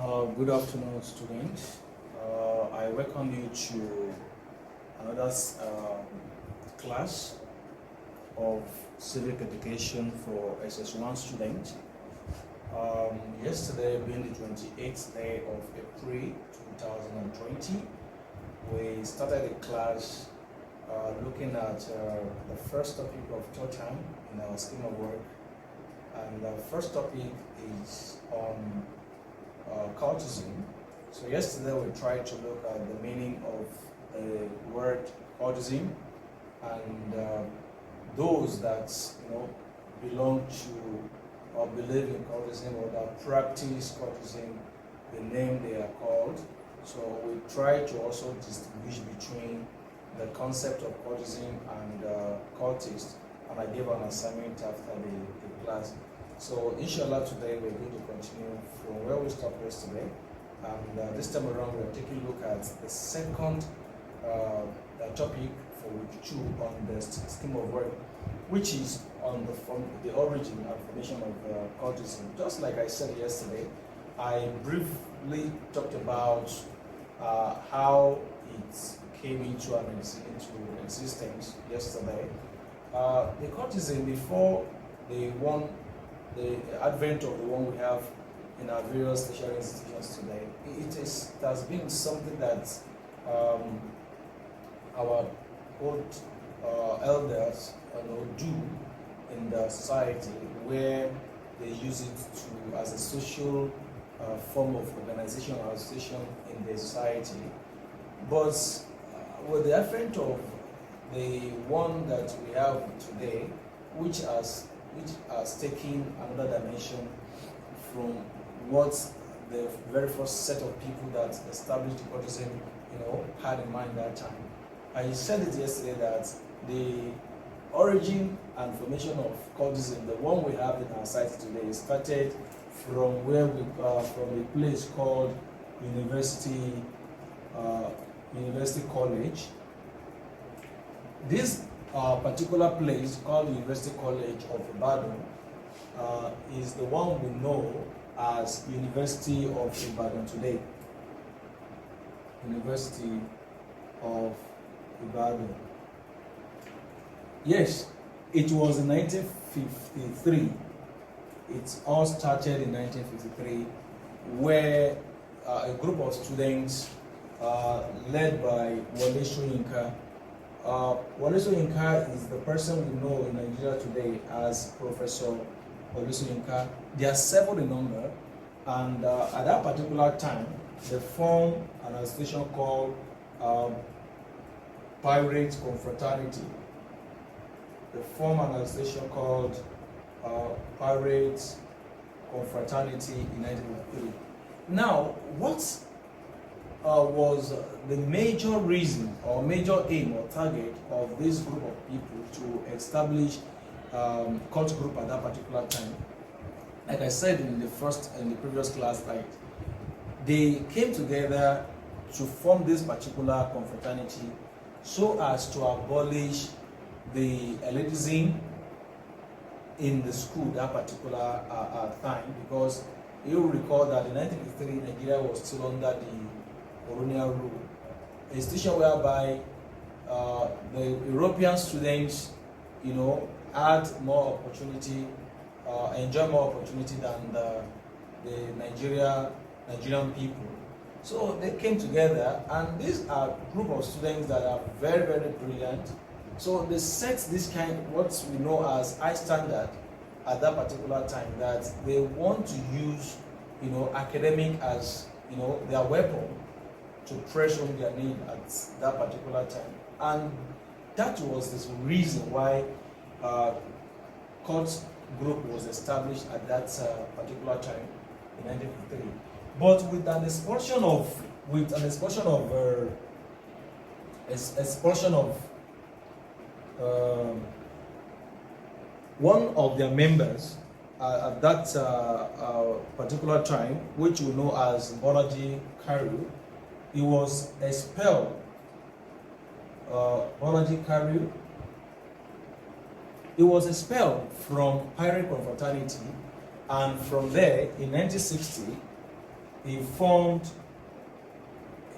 Good afternoon, students. I welcome you to another class of Civic Education for SS1 students. Yesterday, being the 28th day of April 2020, we started a class looking at the first topic of third term in our scheme of work. And the first topic is on cultism. So yesterday we tried to look at the meaning of the word cultism and those that belong to or believe in cultism or that practice cultism, the name they are called. So we try to also distinguish between the concept of cultism and cultist, and I gave an assignment after the class. So inshallah today we're going to continue from where we stopped yesterday, and this time around we're taking a look at the second topic for week 2 on the scheme of work, which is on the origin and formation of cultism. Just like I said yesterday, I briefly talked about how it came into existence yesterday. The cultism, before the advent of the one we have in our various tertiary institutions today, it has been something that our old elders do in the society, where they use it as a social form of organization or association in the society. But with the advent of the one that we have today, which has taken another dimension from what the very first set of people that established the cultism, had in mind that time. I said it yesterday that the origin and formation of cultism, the one we have in our society today, started from from a place called University College. This particular place called the University College of Ibadan is the one we know as University of Ibadan today. University of Ibadan. Yes, it was in 1953. It all started in 1953, where a group of students led by Wole Soyinka. Wole Soyinka is the person we know in Nigeria today as Professor Wole Soyinka. They are 7 in number, and at that particular time, they formed an association called Pirate Confraternity. They formed an association called Pirate Confraternity in 1953. Now, what was the major reason or major aim or target of this group of people to establish cult group at that particular time? Like I said in the previous class, like, they came together to form this particular confraternity so as to abolish the elitism in the school that particular time, because you recall that in 1953 Nigeria was still under the colonial rule, a institution whereby the European students, had more opportunity, enjoy more opportunity than the Nigerian people. So they came together, and these are a group of students that are very, very brilliant. So they set this what we know as high standard at that particular time, that they want to use, academic as, their weapon to press on their need at that particular time. And that was the reason why cult group was established at that particular time in 1953. But with an expulsion of one of their members at that particular time, which we know as Bolaji Kariu, he was expelled. Bolaji Kariu, he was expelled from Pirate Confraternity, and from there in 1960 he formed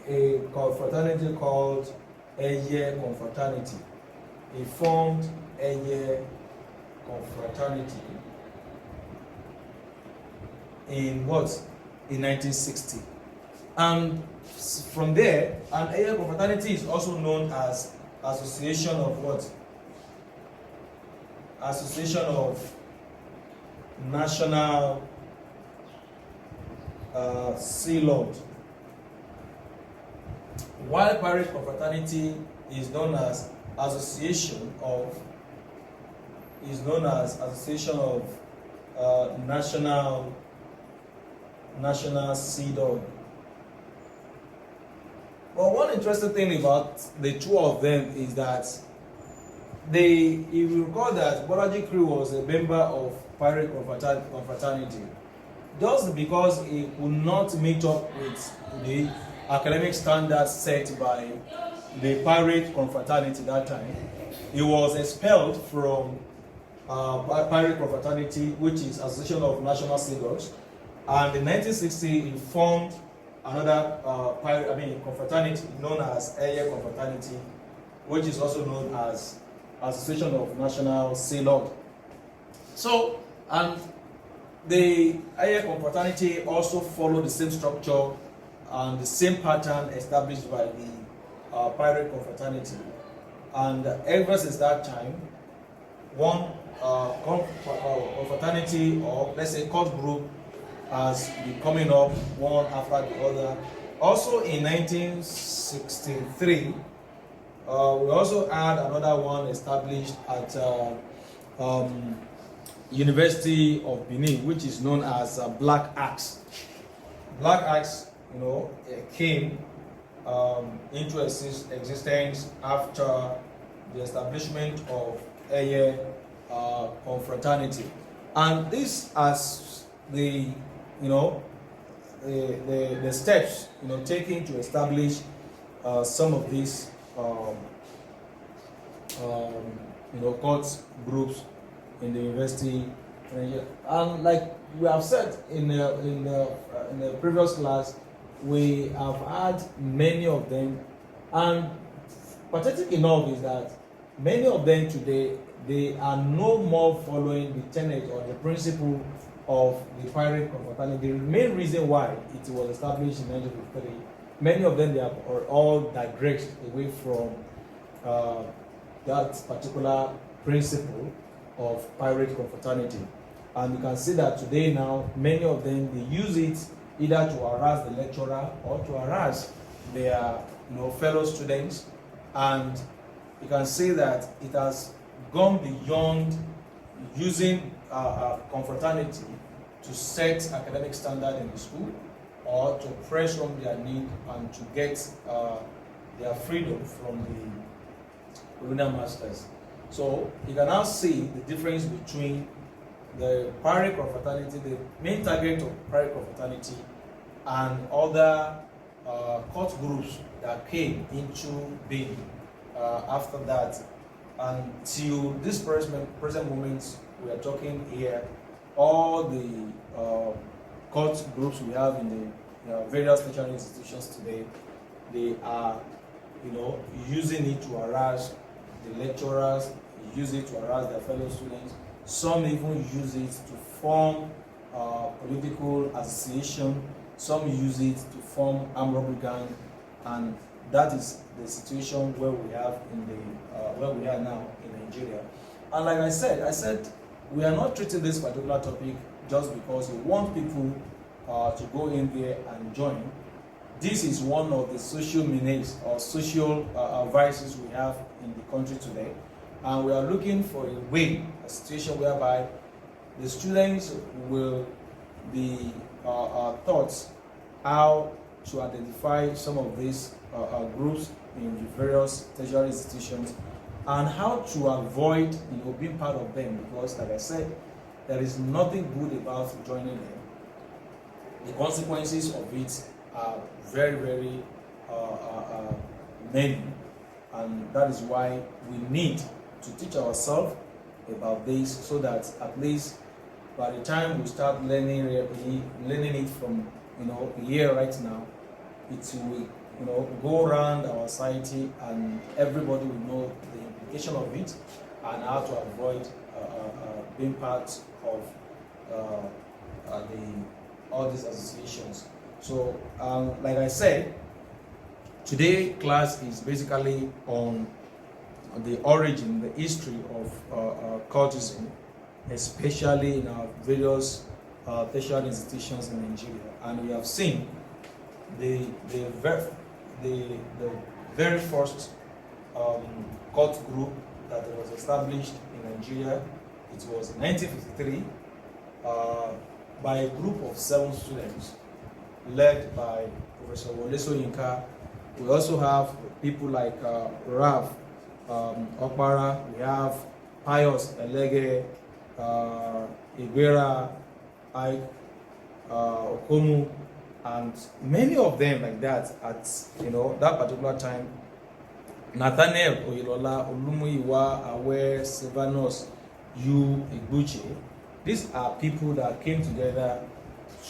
a confraternity called Eye Confraternity. He formed Eye Confraternity in what? In 1960. And from there, an Eye Confraternity is also known as Association of what? Association of National Sea Lord. While Pirate Confraternity is known as Association of National Sea Dog. But one interesting thing about the two of them is that if you recall that Bolaji Crew was a member of Pirate Confraternity, just because he could not meet up with the academic standards set by the Pirate Confraternity that time, he was expelled from Pirate Confraternity, which is Association of National Sea Dogs, and in 1960 he formed another confraternity known as Eye Confraternity, which is also known as Association of National Sea Lord. So, and the Eye Confraternity also followed the same structure and the same pattern established by the Pirate Confraternity. And ever since that time, one confraternity, or let's say cult group, has been coming up one after the other. Also in 1963, we also had another one established at University of Benin, which is known as Black Axe. Black Axe, came into existence after the establishment of Eye Confraternity, and this as the steps taken to establish some of these cult groups in the university. And like we have said in the previous class, we have had many of them, and pathetic enough is that many of them today, they are no more following the tenet or the principle of the Pirate Confraternity. The main reason why it was established in 1953, many of them, they have all digressed away from that particular principle of Pirate Confraternity. And you can see that today now, many of them, they use it either to harass the lecturer or to harass their fellow students. And you can see that it has gone beyond using confraternity to set academic standard in the school or to press on their need and to get their freedom from the colonial masters. So you can now see the difference between the Pirate Confraternity, the main target of Pirate Confraternity, and other cult groups that came into being after that. Until this present moment we are talking here, all the cult groups we have in the various tertiary institutions today, they are using it to harass the lecturers, use it to harass their fellow students. Some even use it to form political association. Some use it to form armed robbery gang, and that is the situation where we have where we are now in Nigeria. And like I said we are not treating this particular topic just because we want people to go in there and join. This is one of the social menace or social vices we have in the country today, and we are looking for a situation whereby the students will be taught how to identify some of these groups in the various tertiary institutions and how to avoid being part of them, because like I said, there is nothing good about joining them. The consequences of it are very, very many, and that is why we need to teach ourselves about this, so that at least by the time we start learning it from year right now, it will go around our society, and everybody will know the implication of it and how to avoid being part of all these associations. So, like I said, today class is basically on the origin, the history of cultism, especially in our various tertiary institutions in Nigeria. And we have seen the very first cult group that was established in Nigeria. It was in 1953 by a group of 7 students led by Professor Wole Soyinka. We also have people like Rav Okpara, we have Pius Elege, Igbera, Ike, Okomu, and many of them like that at that particular time. Nathaniel Oyelola, Olumuyiwa, Awe, Silvanus, Yu, Igbuche. These are people that came together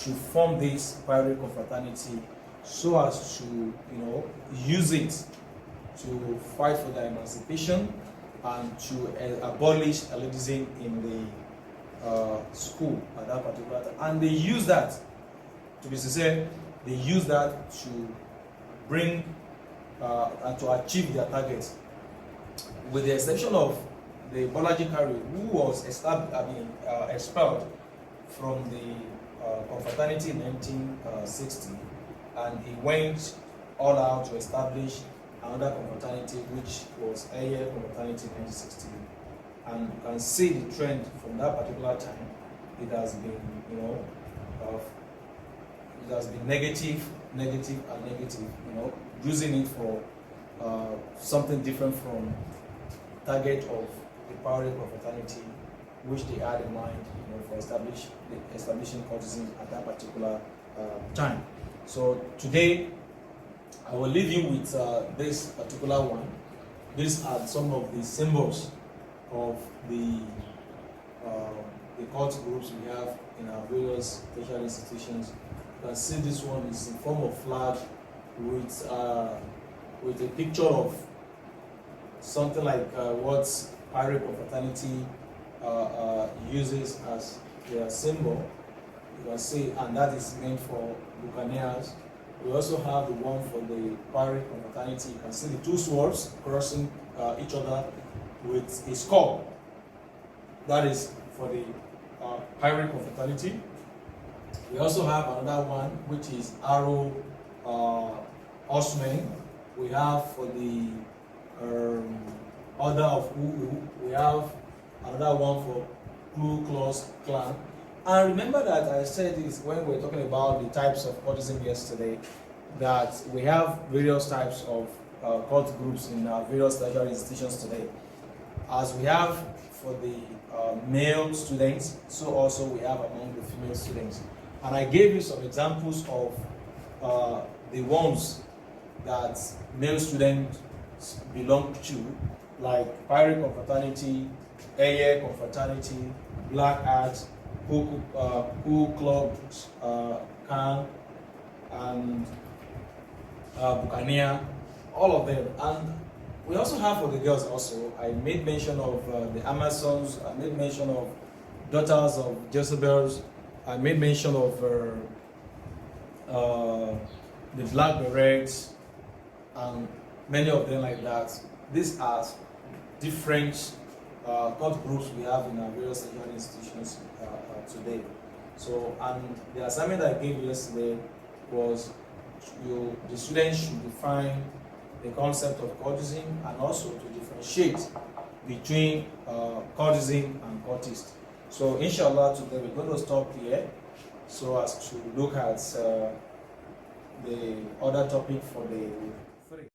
to form this pirate confraternity so as to use it to fight for their emancipation and to abolish elitism in the school at that particular time. And they use that, to be sincere, they use that to bring and to achieve their targets, with the exception of the Bolaji Kari, who was expelled from the confraternity in 1960, and he went all out to establish another confraternity, which was Eye confraternity in 1960. And you can see the trend from that particular time. It has been, it has been negative, and negative. Using it for something different from target of the power confraternity, which they had in mind, for establishing cultism at that particular time. So today, I will leave you with this particular one. These are some of the symbols of the cult groups we have in our various tertiary institutions. You can see this one is in form of flag with a picture of something like what pirate confraternity uses as their symbol. You can see, and that is meant for buccaneers. We also have the one for the pirate confraternity. You can see the 2 swords crossing each other with a skull. That is for the pirate confraternity. We also have another one, which is arrow horsemen. We have for the order of Uhu. We have another one for Ku Klux Klan. And remember that I said this when we were talking about the types of cultism yesterday, that we have various types of cult groups in our various tertiary institutions today. As we have for the male students, so also we have among the female students. And I gave you some examples of the ones that male students belong to, like pirate confraternity, Eye confraternity, Black Arts, Ku Klux Klan, and Buccaneer, all of them. And we also have for the girls also. I made mention of the Amazons, I made mention of daughters of Jezebels, I made mention of the Black Berets, and many of them like that. These are different cult groups we have in our various tertiary institutions today. So, and the assignment I gave you yesterday was the students should define the concept of cultism and also to differentiate between cultism and cultist. So inshallah today we're going to stop here so as to look at the other topic for the